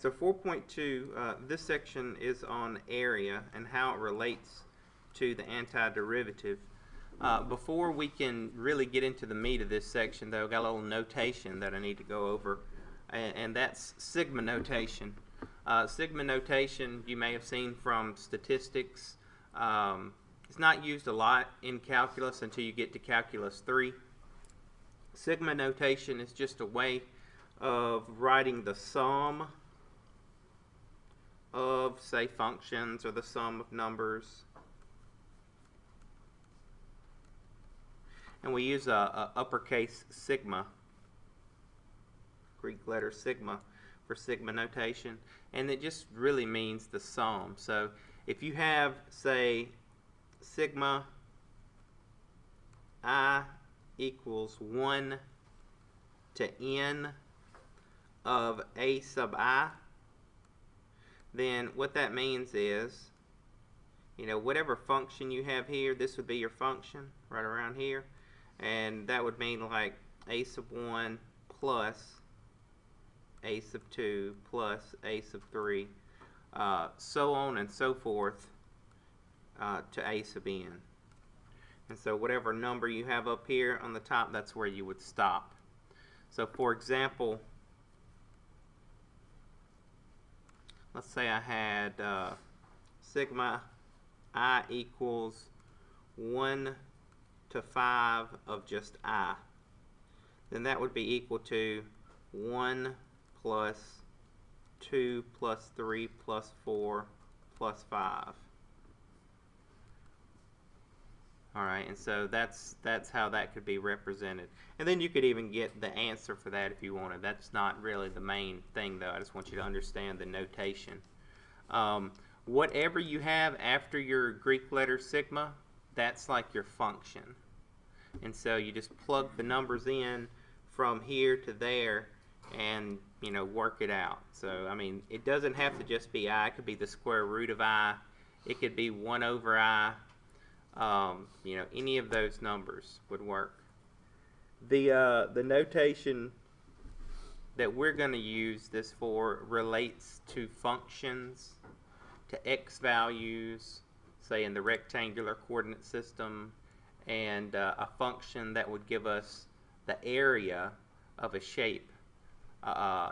So 4.2, this section is on area and how it relates to the antiderivative. Before we can really get into the meat of this section, though, I've got a little notation that I need to go over, and that's sigma notation. Sigma notation you may have seen from statistics. It's not used a lot in calculus until you get to calculus 3. Sigma notation is just a way of writing the sum of, say, functions or the sum of numbers. And we use a uppercase sigma, Greek letter sigma, for sigma notation. And it just really means the sum. So if you have, say, sigma I equals 1 to n of a sub I, then what that means is, whatever function you have here, this would be your function right around here, and that would mean like a sub 1 plus a sub 2 plus a sub 3, so on and so forth to a sub n. And so whatever number you have up here on the top, that's where you would stop. So for example, let's say I had sigma I equals 1 to 5 of just I. Then that would be equal to 1 plus 2 plus 3 plus 4 plus 5. Alright, and so that's how that could be represented. And then you could even get the answer for that if you wanted. That's not really the main thing, though. I just want you to understand the notation. Whatever you have after your Greek letter sigma, that's like your function. And so you just plug the numbers in from here to there and, work it out. So, I mean, it doesn't have to just be I. It could be the square root of I. It could be 1 over I. Any of those numbers would work. The notation that we're going to use this for relates to functions, to x values, say in the rectangular coordinate system, and a function that would give us the area of a shape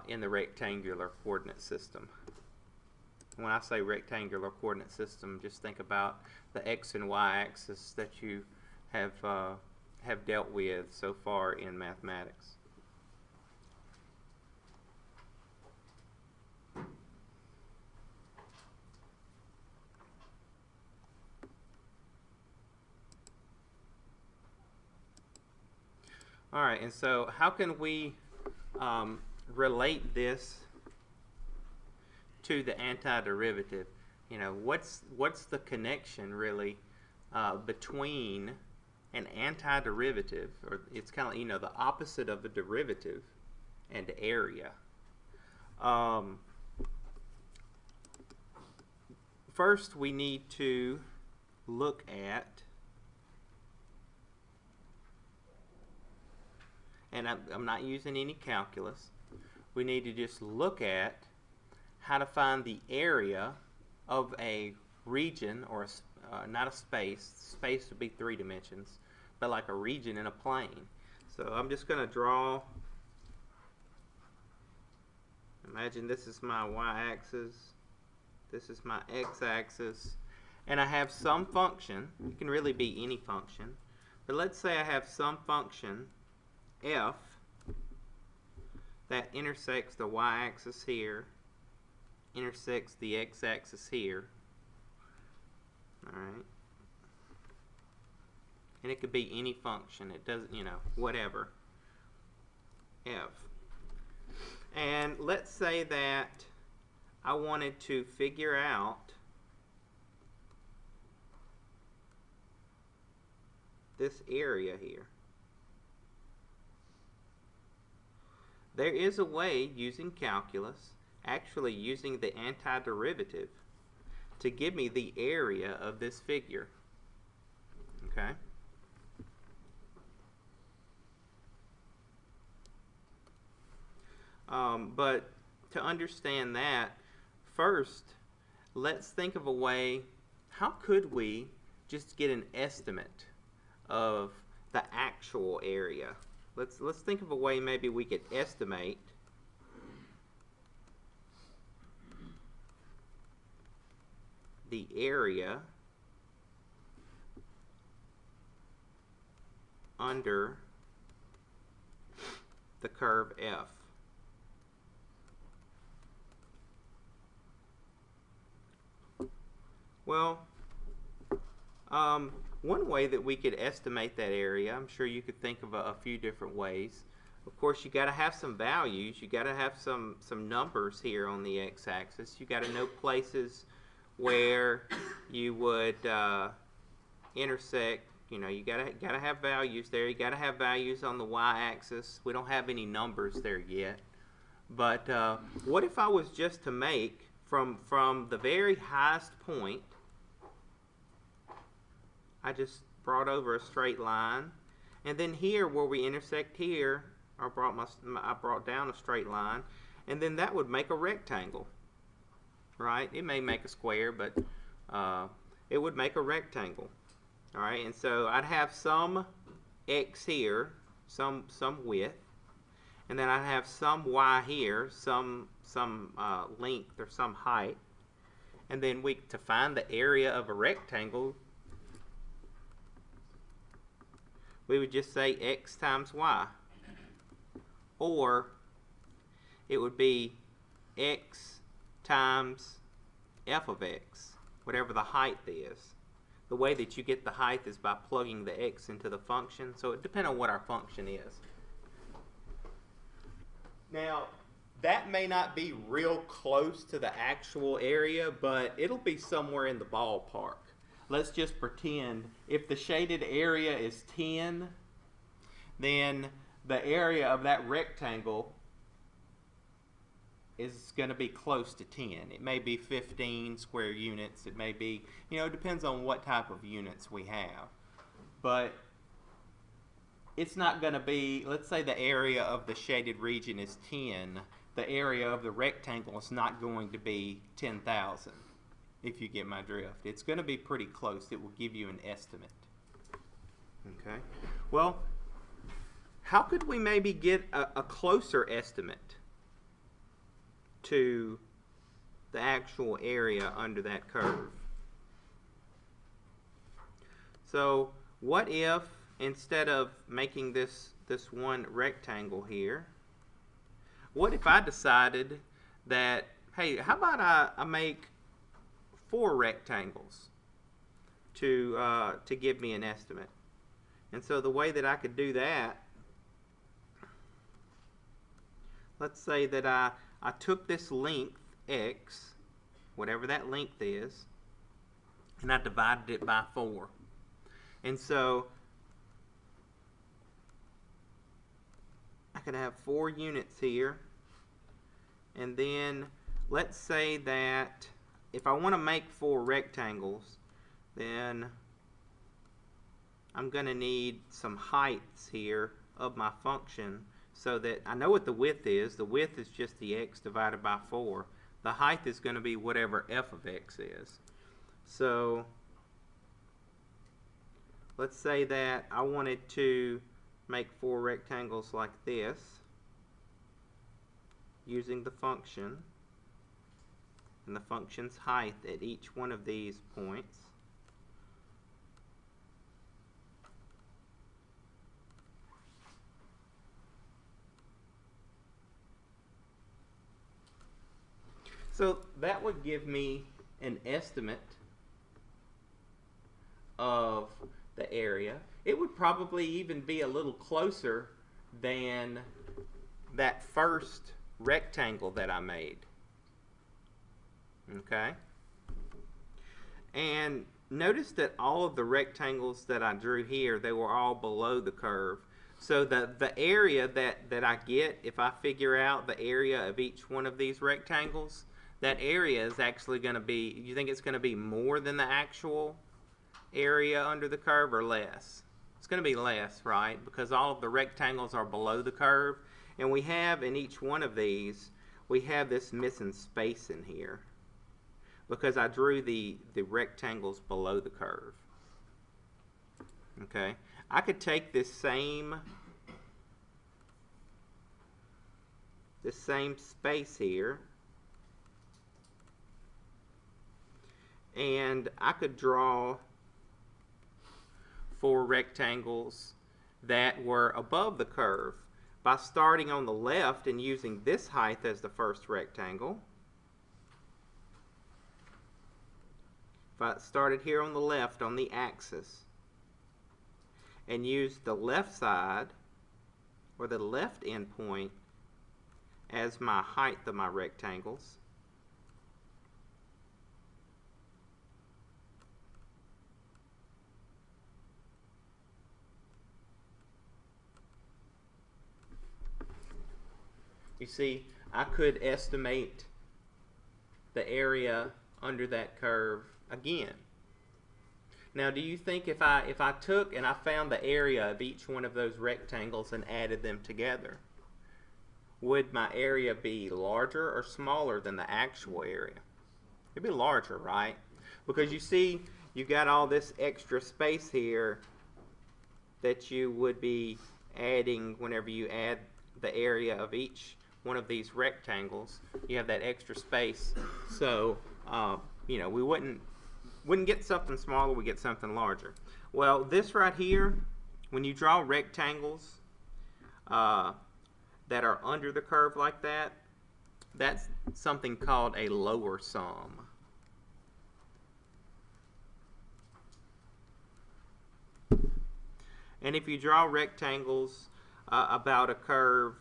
in the rectangular coordinate system. When I say rectangular coordinate system, just think about the x and y axis that you have dealt with so far in mathematics. All right, and so how can we relate this to the antiderivative? What's the connection really between an antiderivative, or it's kind of the opposite of a derivative, and area? First, we need to look at, and I'm not using any calculus, we need to just look at how to find the area of a region, or not a space. Space would be 3 dimensions, but like a region in a plane. So I'm just going to draw, imagine this is my y-axis, this is my x-axis, and I have some function. It can really be any function, but let's say I have some function f that intersects the y-axis here, intersects the x-axis here. Alright. And it could be any function. It doesn't, whatever. F. And let's say that I wanted to figure out this area here. There is a way using calculus, actually using the antiderivative, to give me the area of this figure. Okay? But to understand that, first, let's think of a way, how could we just get an estimate of the actual area? Let's think of a way maybe we could estimate the area under the curve F. Well, one way that we could estimate that area, I'm sure you could think of a few different ways. Of course, you got to have some values. You got to have some numbers here on the x-axis. You got to know places where you would intersect. You know, you gotta have values there. You gotta have values on the y-axis. We don't have any numbers there yet. But what if I was just to make from the very highest point, I just brought over a straight line, and then here where we intersect here, I brought down a straight line, and then that would make a rectangle, right? It may make a square, but it would make a rectangle. All right, and so I'd have some x here, some width, and then I'd have some y here, some length or some height, and then to find the area of a rectangle, we would just say x times y, or it would be x times f of x, whatever the height is. The way that you get the height is by plugging the x into the function, so it depends on what our function is. Now, that may not be real close to the actual area, but it'll be somewhere in the ballpark. Let's just pretend if the shaded area is 10, then the area of that rectangle is going to be close to 10. It may be 15 square units. It may be, you know, it depends on what type of units we have. But it's not going to be, let's say the area of the shaded region is 10. The area of the rectangle is not going to be 10,000, if you get my drift. It's going to be pretty close. It will give you an estimate. Okay. Well, how could we maybe get a closer estimate to the actual area under that curve? So what if, instead of making this one rectangle here, what if I decided that, hey, how about I make 4 rectangles to give me an estimate? And so the way that I could do that, let's say that I took this length, x, whatever that length is, and I divided it by 4. And so I could have 4 units here, and then let's say that if I want to make 4 rectangles, then I'm going to need some heights here of my function, so that I know what the width is. The width is just the x divided by 4. The height is going to be whatever f of x is. So let's say that I wanted to make 4 rectangles like this using the function and the function's height at each one of these points. So that would give me an estimate of the area. It would probably even be a little closer than that first rectangle that I made. Okay? And notice that all of the rectangles that I drew here, they were all below the curve. So the area that I get, if I figure out the area of each one of these rectangles, that area is actually going to be, you think it's going to be more than the actual area under the curve or less? It's going to be less, right? Because all of the rectangles are below the curve. And we have in each one of these, we have this missing space in here because I drew the rectangles below the curve. Okay, I could take this same space here, and I could draw 4 rectangles that were above the curve by starting on the left and using this height as the first rectangle. If I started here on the left on the axis and used the left side or the left end point as my height of my rectangles, you see, I could estimate the area under that curve again. Now, do you think if I took and I found the area of each one of those rectangles and added them together, would my area be larger or smaller than the actual area? It'd be larger, right? Because you see, you've got all this extra space here that you would be adding whenever you add the area of each one of these rectangles. You have that extra space, so you know, we wouldn't get something smaller, we get something larger. Well, this right here, when you draw rectangles that are under the curve like that, that's something called a lower sum. And if you draw rectangles about a curve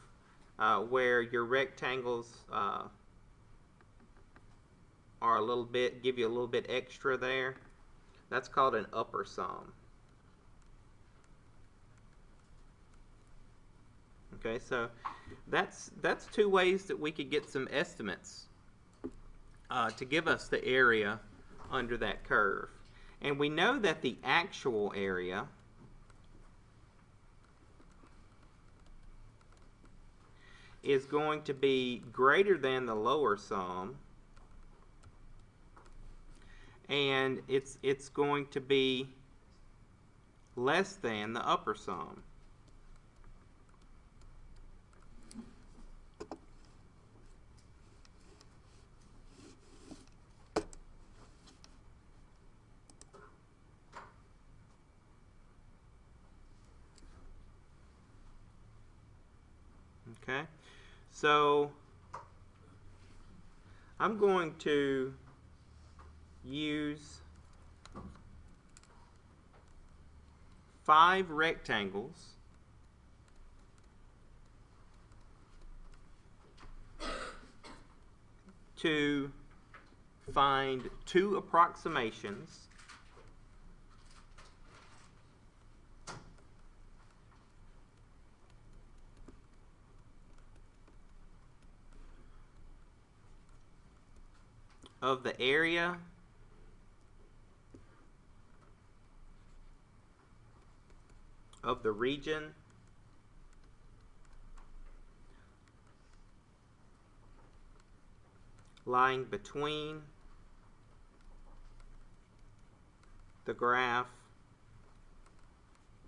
where your rectangles are a little bit, give you a little bit extra there, that's called an upper sum. Okay, so that's 2 ways that we could get some estimates to give us the area under that curve. And we know that the actual area is going to be greater than the lower sum, and it's going to be less than the upper sum. Okay, so I'm going to use 5 rectangles to find 2 approximations of the area of the region lying between the graph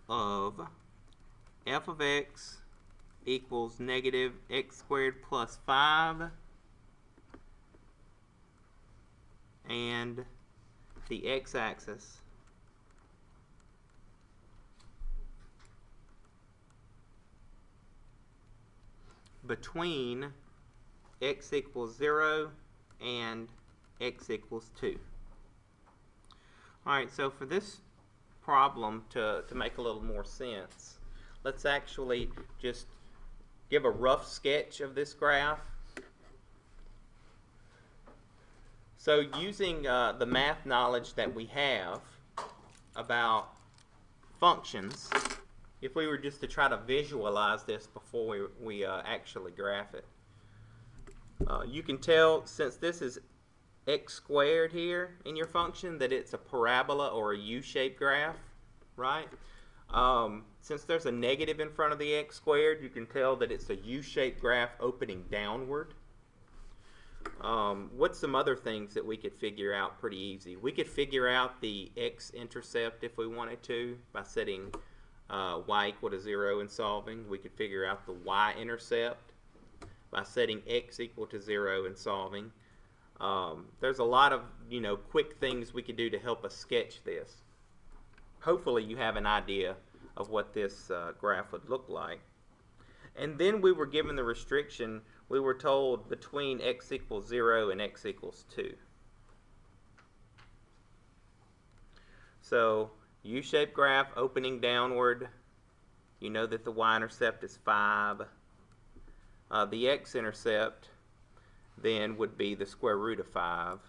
of f of x equals negative x squared plus 5 and the x-axis between x equals 0 and x equals 2. Alright, so for this problem to make a little more sense, let's actually just give a rough sketch of this graph. So using the math knowledge that we have about functions, if we were just to try to visualize this before we actually graph it, you can tell, since this is x squared here in your function, that it's a parabola or a U-shaped graph, right? Since there's a negative in front of the x squared, you can tell that it's a U-shaped graph opening downward. What's some other things that we could figure out pretty easy? We could figure out the x-intercept if we wanted to by setting y equal to 0 and solving. We could figure out the y-intercept by setting x equal to 0 and solving. There's a lot of quick things we could do to help us sketch this. Hopefully you have an idea of what this graph would look like. And then we were given the restriction. We were told between x equals 0 and x equals 2. So U-shaped graph opening downward. You know that the y-intercept is 5. The x-intercept then would be the square root of 5.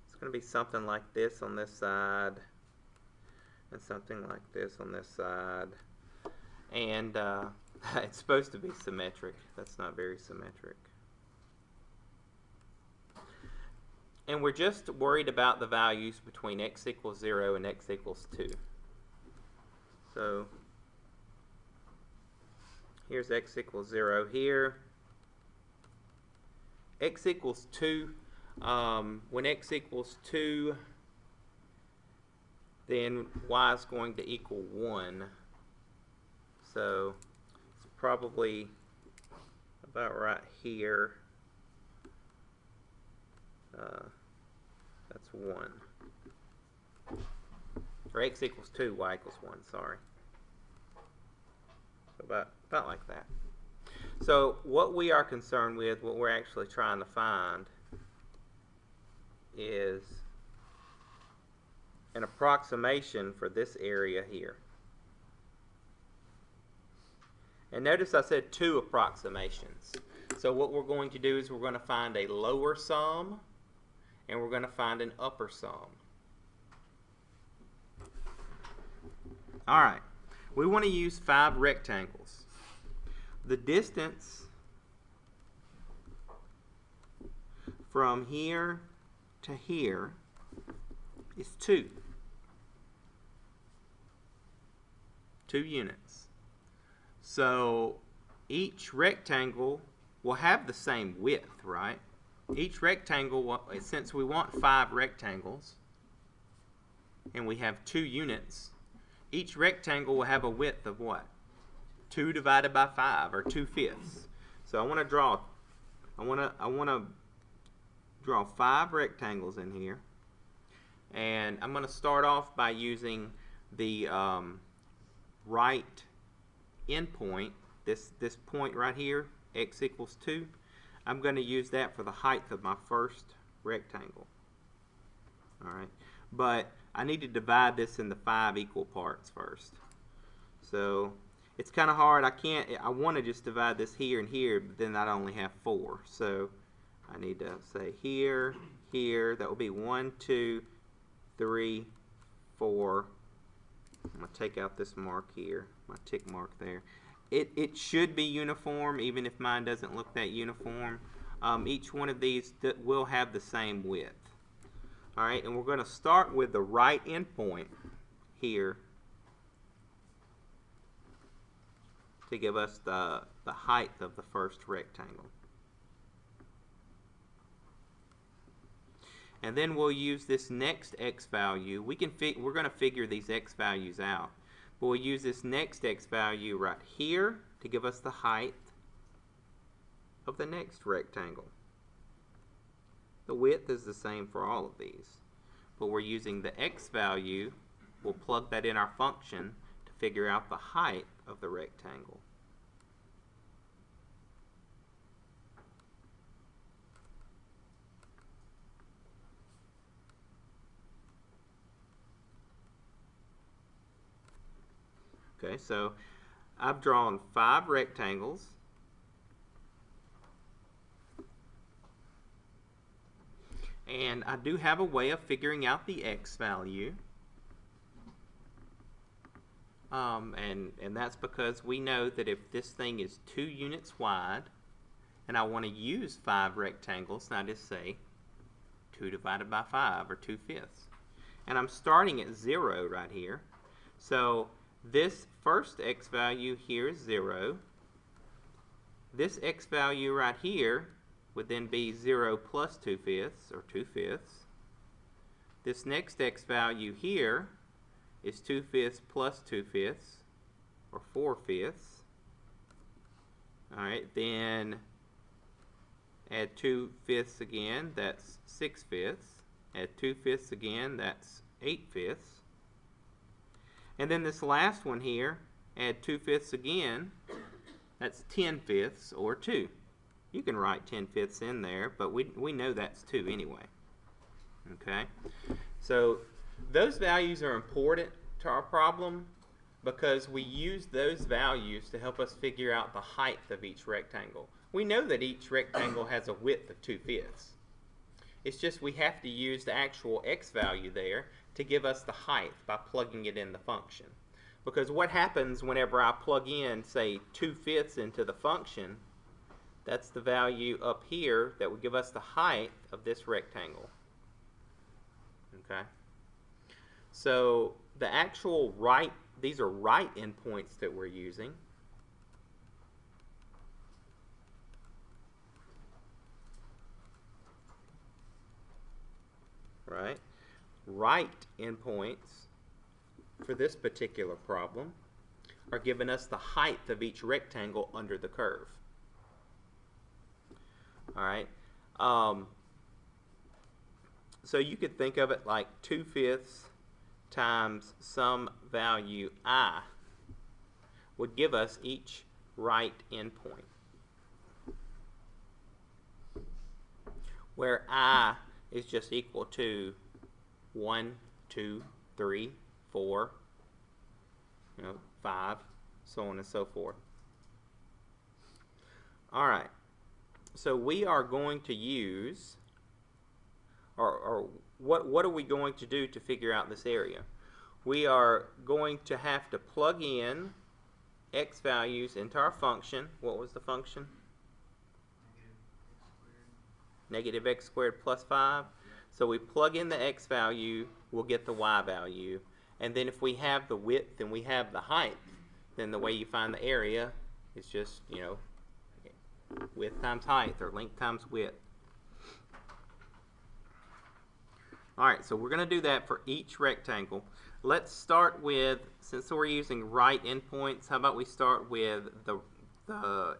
It's going to be something like this on this side and something like this on this side. And it's supposed to be symmetric. That's not very symmetric. And we're just worried about the values between x equals 0 and x equals 2. So here's x equals 0 here. X equals 2. When x equals 2, then y is going to equal 1. So it's probably about right here. That's 1. Or x equals 2, y equals 1, sorry. So about like that. So what we are concerned with, what we're actually trying to find, is an approximation for this area here. And notice I said 2 approximations. So what we're going to do is we're going to find a lower sum and we're going to find an upper sum. Alright, we want to use 5 rectangles. The distance from here to here is 2. 2 units. So each rectangle will have the same width, right? Each rectangle, since we want 5 rectangles and we have 2 units, each rectangle will have a width of what? 2 divided by 5, or 2/5. So I want to draw 5 rectangles in here, and I'm going to start off by using the right endpoint, this point right here, x equals 2. I'm going to use that for the height of my first rectangle. Alright, but I need to divide this into 5 equal parts first. So it's kind of hard. I want to just divide this here and here, but then I'd only have 4. So I need to say here, here. That will be 1, 2, 3, 4. I'm going to take out this mark here, my tick mark there. It should be uniform, even if mine doesn't look that uniform. Each one of these will have the same width. Alright, and we're going to start with the right endpoint here to give us the height of the first rectangle. And then we'll use this next x value. We're going to figure these x values out. But we'll use this next x value right here to give us the height of the next rectangle. The width is the same for all of these. But we're using the x value. We'll plug that in our function to figure out the height of the rectangle. Okay, so I've drawn 5 rectangles. And I do have a way of figuring out the x value. And that's because we know that if this thing is 2 units wide, and I want to use 5 rectangles, and I just say 2 divided by 5, or 2/5. And I'm starting at 0 right here. So this first x value here is 0. this x value right here would then be 0 plus 2/5, or 2/5. This next x value here is 2/5 plus 2/5, or 4/5. Alright, then add 2/5 again, that's 6/5. Add 2/5 again, that's 8/5. And then this last one here, add 2/5 again, that's 10/5, or 2. You can write 10/5 in there, but we know that's 2 anyway. Okay? So those values are important to our problem because we use those values to help us figure out the height of each rectangle. We know that each rectangle has a width of 2/5. It's just we have to use the actual x value there to give us the height by plugging it in the function. Because what happens whenever I plug in, say, 2/5 into the function, that's the value up here that would give us the height of this rectangle. Okay? So the actual right, these are right endpoints that we're using. Right? Right endpoints for this particular problem are giving us the height of each rectangle under the curve. Alright? So you could think of it like 2/5 times some value I would give us each right endpoint, where I is just equal to 1, 2, 3, 4, 5, so on and so forth. Alright, so we are going to use, or what are we going to do to figure out this area? We are going to have to plug in x values into our function. What was the function? Negative x squared plus 5. So we plug in the x value, we'll get the y value. And then if we have the width and we have the height, then the way you find the area is just, width times height, or length times width. Alright, so we're going to do that for each rectangle. Let's start with, since we're using right endpoints, how about we start with the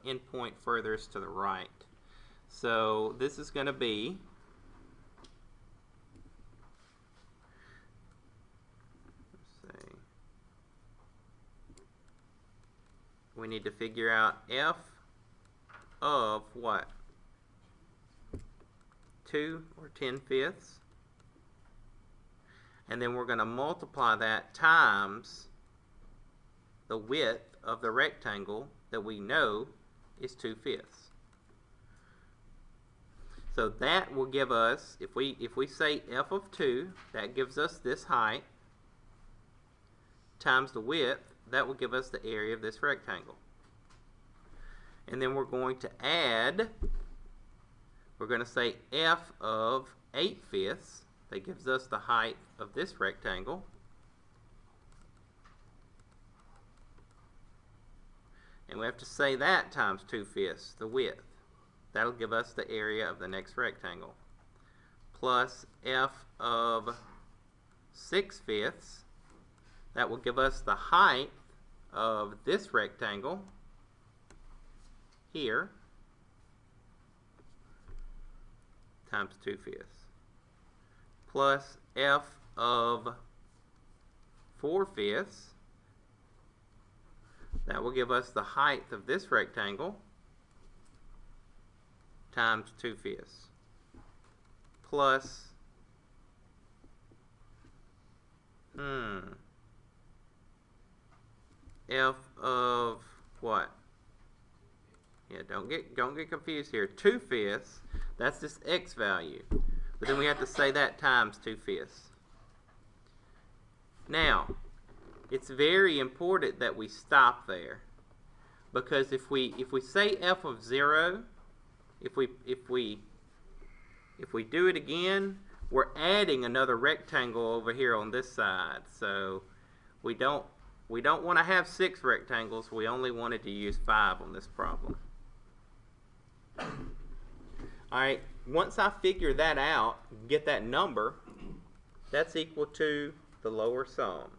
endpoint furthest to the right. So this is going to be, let's see, we need to figure out f of what? 2 or 10/5. And then we're going to multiply that times the width of the rectangle that we know is 2/5. So that will give us, if we say f of 2, that gives us this height, times the width, that will give us the area of this rectangle. And then we're going to add, we're going to say f of 8/5, that gives us the height of this rectangle. And we have to say that times 2/5, the width. That'll give us the area of the next rectangle. Plus f of 6/5, that will give us the height of this rectangle here, times 2/5. Plus f of 4/5, that will give us the height of this rectangle, times 2/5. Plus f of what? Yeah, don't get confused here. 2/5, that's this x value. But then we have to say that times 2/5. Now, it's very important that we stop there, because if we say f of 0, if we do it again, we're adding another rectangle over here on this side. So we don't want to have 6 rectangles. We only wanted to use 5 on this problem. Alright, once I figure that out, get that number, that's equal to the lower sum.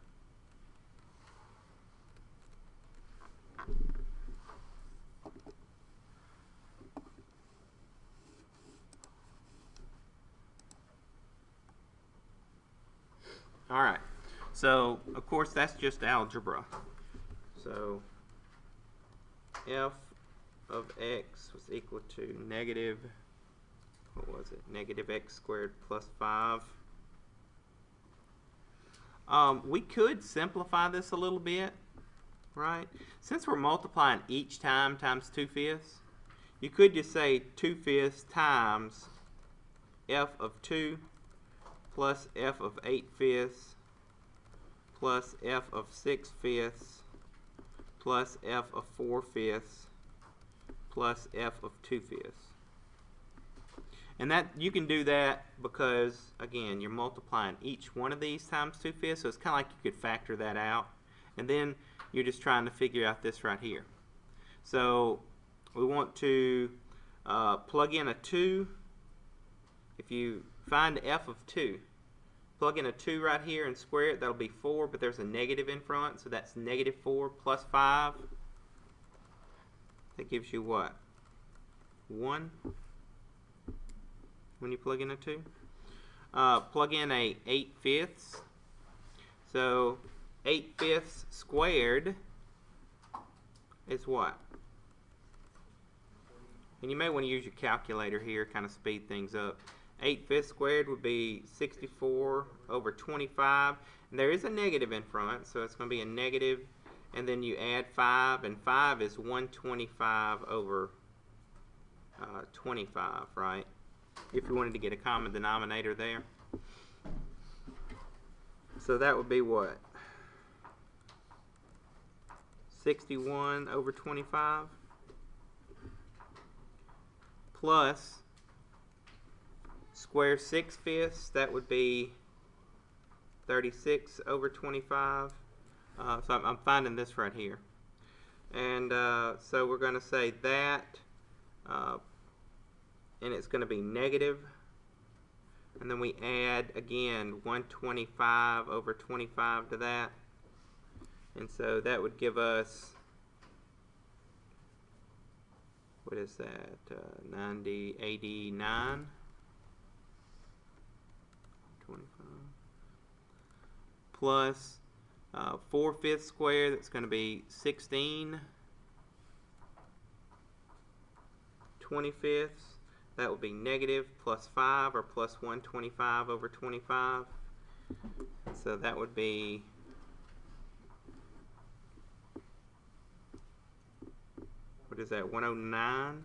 Alright, so of course that's just algebra. So f of x was equal to negative, what was it, negative x squared plus 5. We could simplify this a little bit, right? Since we're multiplying each time times 2/5, you could just say 2/5 times f of 2 plus f of 8/5 plus f of 6/5 plus f of 4/5 plus f of 2/5. And that you can do that because, again, you're multiplying each one of these times 2/5, so it's kind of like you could factor that out. And then you're just trying to figure out this right here. So we want to plug in a 2. If you find f of 2, plug in a 2 right here and square it, that'll be 4, but there's a negative in front, so that's negative 4 plus 5. That gives you what? 1 when you plug in a 2. Plug in a 8/5. So 8/5 squared is what? And you may want to use your calculator here, kind of speed things up. 8/5 squared would be 64 over 25. And there is a negative in front, so it's going to be a negative. And then you add 5, and 5 is 125 over 25, right? If you wanted to get a common denominator there. So that would be what? 61 over 25 plus square 6/5, that would be 36 over 25. So I'm finding this right here. And so we're going to say that, and it's going to be negative. And then we add, again, 125 over 25 to that. And so that would give us, what is that, 90, 89, 25, plus 4/5 squared, that's going to be 16 25ths. That will be negative plus 5 or plus 125 over 25. So that would be what is that, 109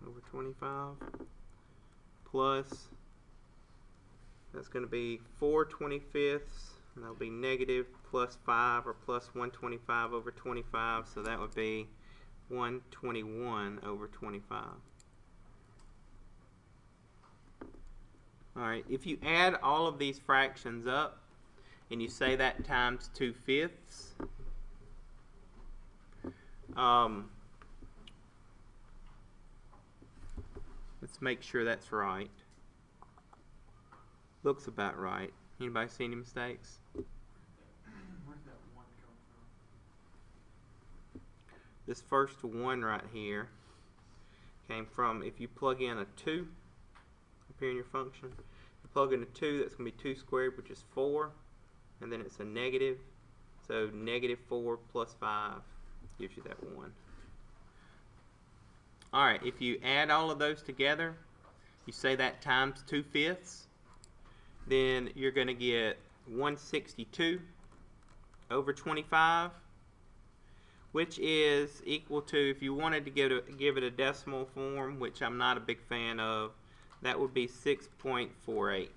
over 25 plus, that's going to be 4 25ths, and that'll be negative plus 5 or plus 125 over 25, so that would be 121 over 25. Alright, if you add all of these fractions up and you say that times 2/5, let's make sure that's right. Looks about right. Anybody see any mistakes? Where'd that 1 come from? This first 1 right here came from, if you plug in a 2 up here in your function, you plug in a 2, that's going to be 2 squared, which is 4, and then it's a negative, so negative 4 plus 5 gives you that 1. Alright, if you add all of those together, you say that times 2/5, then you're going to get 162 over 25, which is equal to, if you wanted to give it a decimal form, which I'm not a big fan of, that would be 6.48.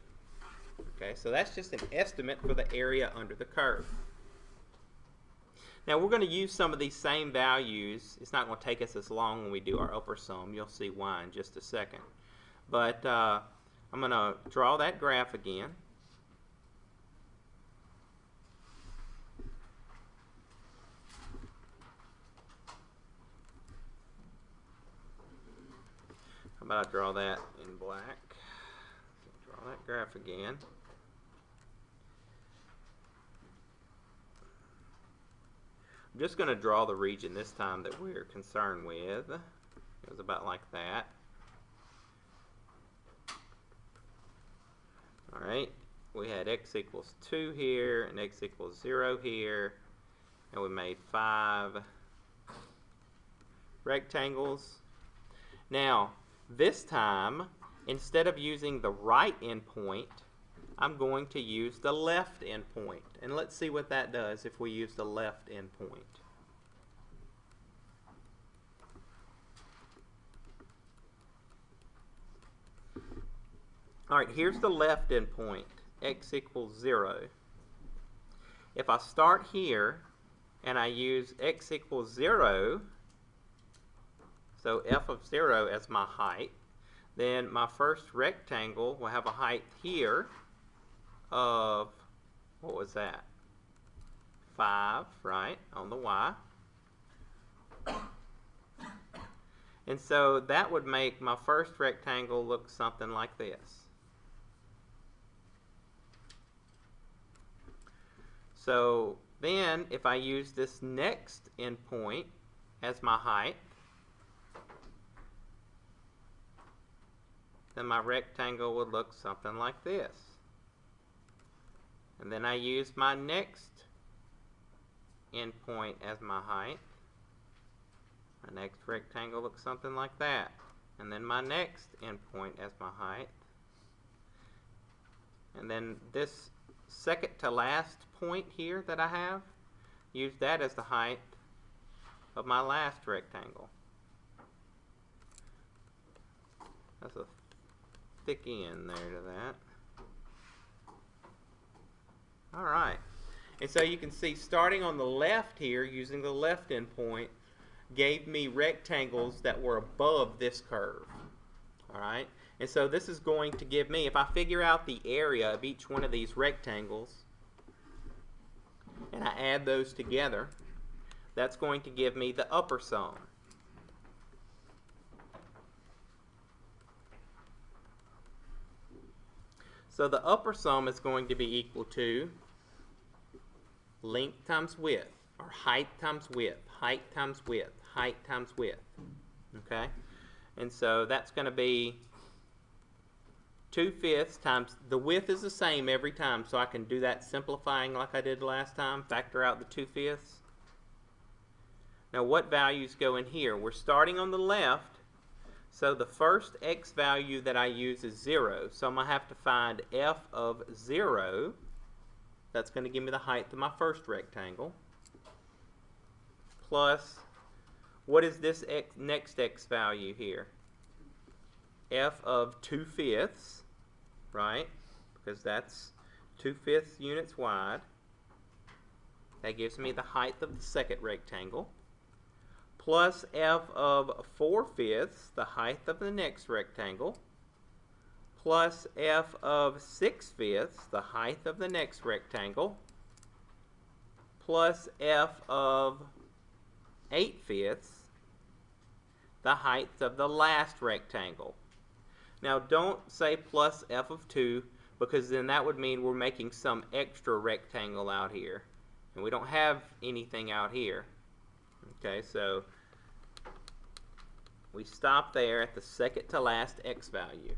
Okay, so that's just an estimate for the area under the curve. Now we're going to use some of these same values. It's not going to take us as long when we do our upper sum. You'll see why in just a second. But I'm going to draw that graph again. about I draw that in black? Draw that graph again. I'm just going to draw the region this time that we're concerned with. It was about like that. Alright, we had x equals 2 here and x equals 0 here, and we made 5 rectangles. Now, this time, instead of using the right endpoint, I'm going to use the left endpoint. And let's see what that does if we use the left endpoint. Alright, here's the left endpoint, x equals 0. If I start here and I use x equals 0, so f of 0 as my height, then my first rectangle will have a height here of, what was that? 5, right, on the y. And so that would make my first rectangle look something like this. So then if I use this next endpoint as my height, then my rectangle would look something like this. And then I use my next endpoint as my height. My next rectangle looks something like that. And then my next endpoint as my height. And then this second to last point here that I have, use that as the height of my last rectangle. That's a thick end there to that. Alright, and so you can see starting on the left here, using the left endpoint, gave me rectangles that were above this curve. Alright, and so this is going to give me, if I figure out the area of each one of these rectangles, and I add those together, that's going to give me the upper sum. So the upper sum is going to be equal to length times width, or height times width, height times width, height times width. Okay? And so that's going to be 2/5 times, the width is the same every time, so I can do that simplifying like I did last time, factor out the 2/5. Now what values go in here? We're starting on the left, so the first x value that I use is 0, so I'm going to have to find f of 0. That's going to give me the height of my first rectangle, plus, what is this next x value here? F of 2/5, right? Because that's 2/5 units wide. That gives me the height of the second rectangle. Plus f of 4/5, the height of the next rectangle. Plus f of 6/5, the height of the next rectangle. Plus f of 8/5, the height of the last rectangle. Now don't say plus f of 2, because then that would mean we're making some extra rectangle out here. And we don't have anything out here. Okay, so we stop there at the second to last x value.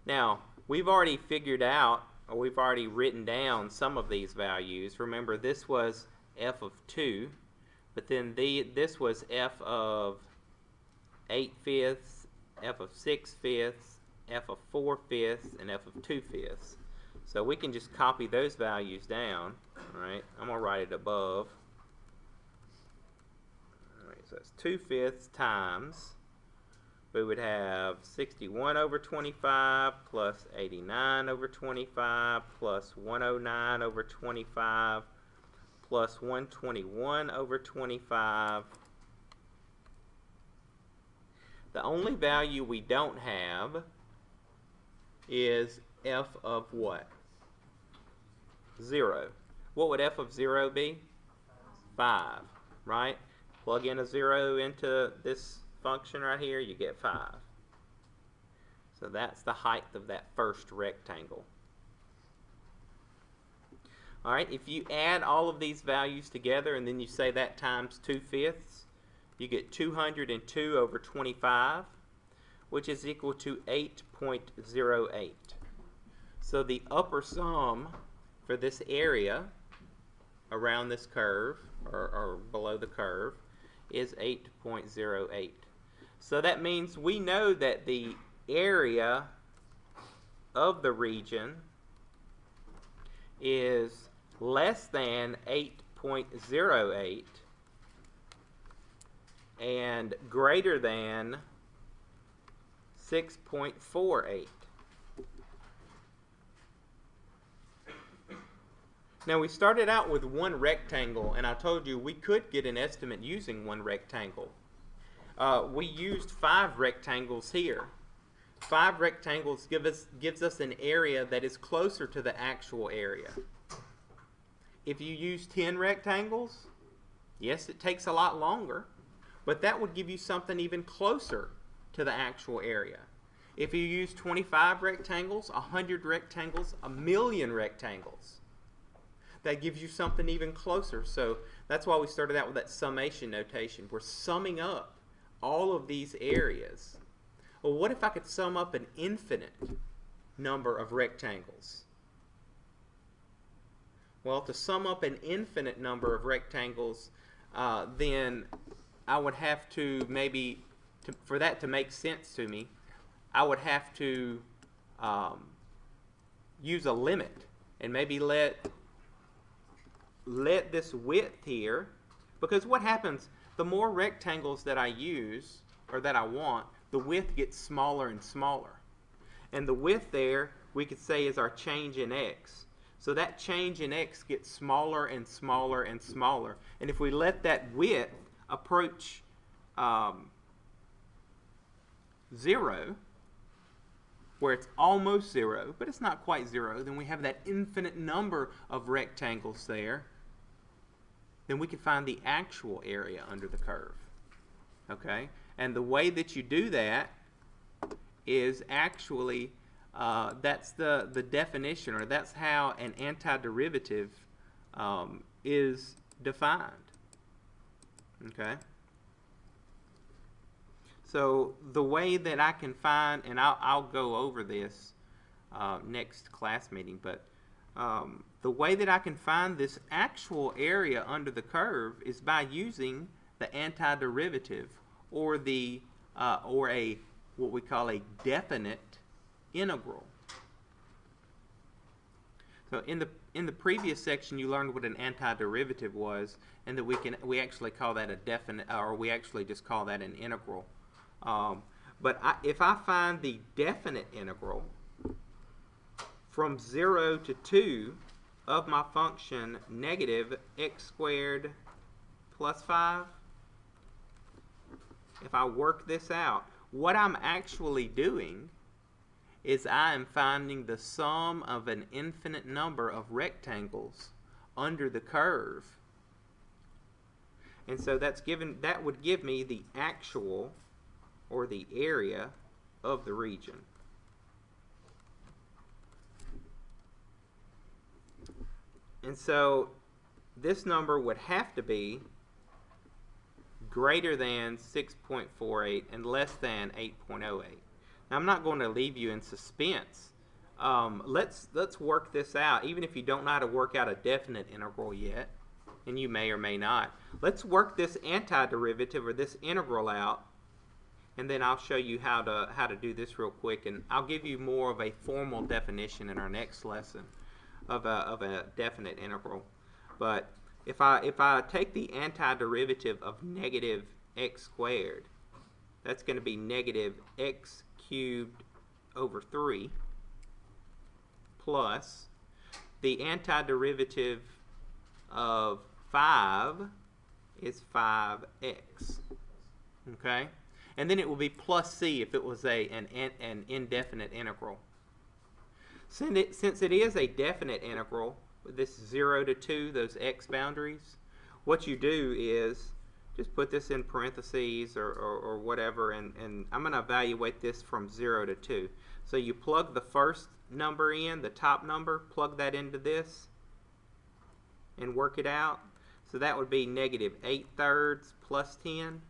Now, we've already figured out, or we've already written down some of these values. Remember, this was f of 2, but then this was f of 8/5, f of 6/5, f of 4/5, and f of 2/5. So we can just copy those values down. All right, I'm going to write it above. All right, so it's 2/5 times, we would have 61 over 25 plus 89 over 25 plus 109 over 25 plus 121 over 25. The only value we don't have is f of what? 0. What would f of 0 be? 5, right? Plug in a 0 into this function right here, you get 5. So that's the height of that first rectangle. All right, if you add all of these values together and then you say that times 2/5, you get 202 over 25, which is equal to 8.08. So the upper sum for this area around this curve, or below the curve, is 8.08. So that means we know that the area of the region is less than 8.08 and greater than 6.48. Now we started out with one rectangle, and I told you we could get an estimate using one rectangle. We used 5 rectangles here. 5 rectangles gives us an area that is closer to the actual area. If you use 10 rectangles, yes, it takes a lot longer, but that would give you something even closer to the actual area. If you use 25 rectangles, 100 rectangles, 1,000,000 rectangles, that gives you something even closer. So that's why we started out with that summation notation. We're summing up all of these areas. Well, what if I could sum up an infinite number of rectangles? Well, to sum up an infinite number of rectangles, then I would have to maybe, for that to make sense to me, I would have to use a limit and maybe let this width here, because what happens, the more rectangles that I use, or that I want, the width gets smaller and smaller. And the width there, we could say, is our change in x. So that change in x gets smaller and smaller and smaller. And if we let that width approach 0, where it's almost 0, but it's not quite 0, then we have that infinite number of rectangles there. Then we can find the actual area under the curve. Okay? And the way that you do that is actually, that's the definition, or that's how an antiderivative is defined. Okay? So the way that I can find, and I'll go over this next class meeting, but the way that I can find this actual area under the curve is by using the antiderivative, or the what we call a definite integral. So in the previous section, you learned what an antiderivative was, and that we actually call that a definite, or we actually just call that an integral. But if I find the definite integral from 0 to 2 of my function negative x squared plus 5, if I work this out, what I'm actually doing is I am finding the sum of an infinite number of rectangles under the curve. And so that would give me the actual, or the area, of the region. And so this number would have to be greater than 6.48 and less than 8.08. Now, I'm not going to leave you in suspense. Let's work this out, even if you don't know how to work out a definite integral yet, and you may or may not. Let's work this antiderivative, or this integral, out, and then I'll show you how to do this real quick, and I'll give you more of a formal definition in our next lesson of a definite integral. But if I take the antiderivative of negative x squared, that's going to be negative x cubed over 3 plus the antiderivative of 5 is 5x. Okay? And then it will be plus c if it was an indefinite integral. Since it is a definite integral, this 0 to 2, those x boundaries, what you do is just put this in parentheses or whatever, and I'm going to evaluate this from 0 to 2. So you plug the first number in, the top number, plug that into this, and work it out. So that would be negative 8/3 plus 10.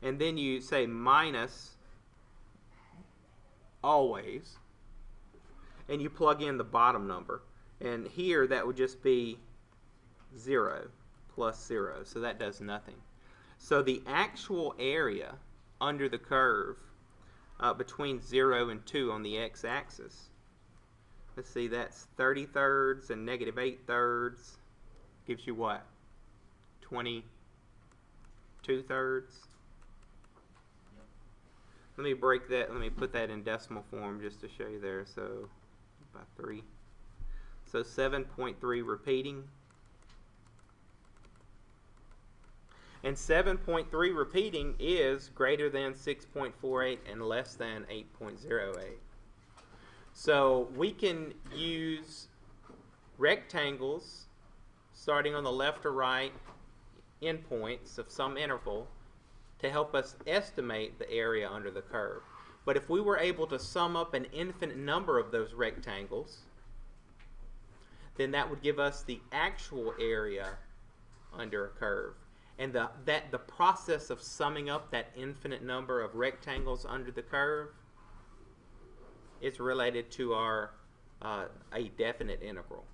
And then you say minus always, and you plug in the bottom number. And here that would just be 0 plus 0, so that does nothing. So the actual area under the curve between 0 and 2 on the x-axis, let's see, that's 30/3 and negative 8/3 gives you what? 22/3. Let me break that, let me put that in decimal form just to show you there. So by 3. So 7.3 repeating. And 7.3 repeating is greater than 6.48 and less than 8.08. So we can use rectangles starting on the left or right endpoints of some interval to help us estimate the area under the curve. But if we were able to sum up an infinite number of those rectangles, then that would give us the actual area under a curve. And the process of summing up that infinite number of rectangles under the curve is related to our a definite integral.